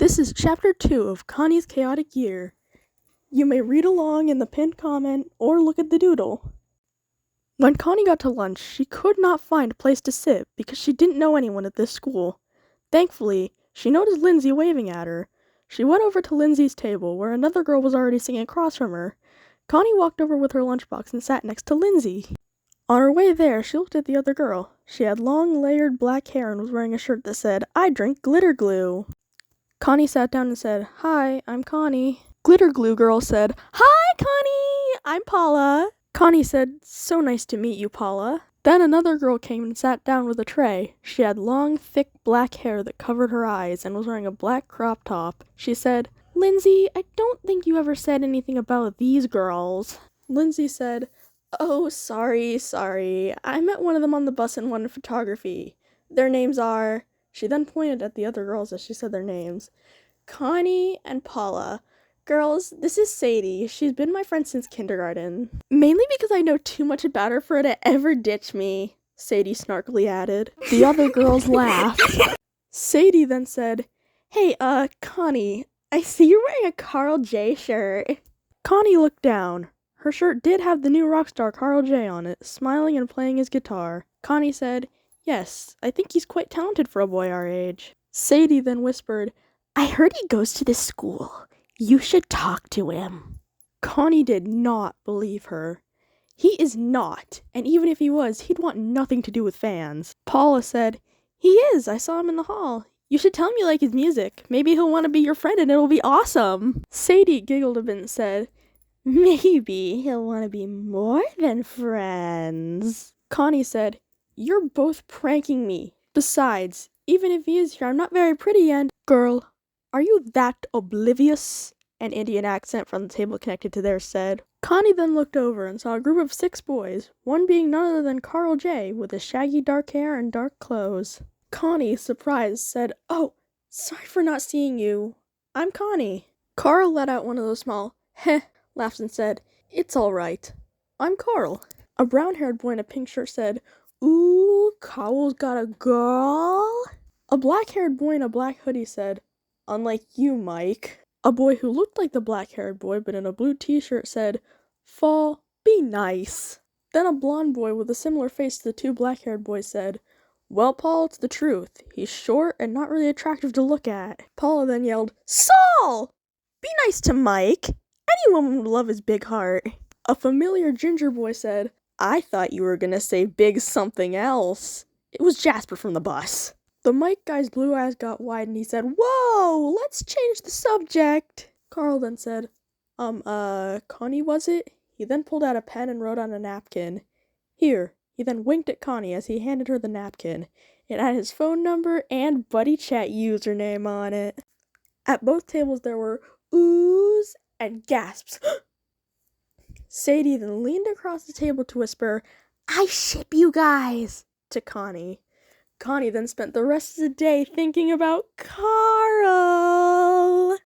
This is Chapter 2 of Connie's Chaotic Year. You may read along in the pinned comment or look at the doodle. When Connie got to lunch, she could not find a place to sit because she didn't know anyone at this school. Thankfully, she noticed Lindsay waving at her. She went over to Lindsay's table, where another girl was already sitting across from her. Connie walked over with her lunchbox and sat next to Lindsay. On her way there, she looked at the other girl. She had long, layered black hair and was wearing a shirt that said, "I drink glitter glue." Connie sat down and said, "Hi, I'm Connie." Glitter Glue Girl said, "Hi, Connie, I'm Paula." Connie said, "So nice to meet you, Paula." Then another girl came and sat down with a tray. She had long, thick black hair that covered her eyes and was wearing a black crop top. She said, "Lindsay, I don't think you ever said anything about these girls." Lindsay said, "Oh, sorry. I met one of them on the bus and one in photography. Their names are..." She then pointed at the other girls as she said their names. "Connie and Paula. Girls, this is Sadie. She's been my friend since kindergarten. Mainly because I know too much about her for her to ever ditch me," Sadie snarkily added. The other girls laughed. Sadie then said, "Hey, Connie, I see you're wearing a Carl J shirt." Connie looked down. Her shirt did have the new rock star Carl J on it, smiling and playing his guitar. Connie said, "Yes, I think he's quite talented for a boy our age." Sadie then whispered, "I heard he goes to this school. You should talk to him." Connie did not believe her. "He is not, and even if he was, he'd want nothing to do with fans." Paula said, "He is. I saw him in the hall. You should tell him you like his music. Maybe he'll want to be your friend and it'll be awesome." Sadie giggled a bit and said, "Maybe he'll want to be more than friends." Connie said, "You're both pranking me. Besides, even if he is here, I'm not very pretty and..." "Girl, are you that oblivious?" An Indian accent from the table connected to theirs said. Connie then looked over and saw a group of 6 boys, one being none other than Carl J, with his shaggy dark hair and dark clothes. Connie, surprised, said, "Oh, sorry for not seeing you. I'm Connie." Carl let out one of those small, heh, laughs and said, "It's all right. I'm Carl." A brown-haired boy in a pink shirt said, "Ooh, Carl's got a girl?" A black-haired boy in a black hoodie said, "Unlike you, Mike." A boy who looked like the black-haired boy but in a blue t-shirt said, "Fall, be nice." Then a blonde boy with a similar face to the 2 black-haired boys said, "Well, Paul, it's the truth. He's short and not really attractive to look at." Paula then yelled, "Saul! Be nice to Mike. Anyone would love his big heart." A familiar ginger boy said, "I thought you were gonna say big something else." It was Jasper from the bus. The Mike guy's blue eyes got wide and he said, "Whoa, let's change the subject." Carl then said, Connie, was it?" He then pulled out a pen and wrote on a napkin. "Here." He then winked at Connie as he handed her the napkin. It had his phone number and Buddy Chat username on it. At both tables there were oohs and gasps. Sadie then leaned across the table to whisper, "I ship you guys," to Connie. Connie then spent the rest of the day thinking about Carl.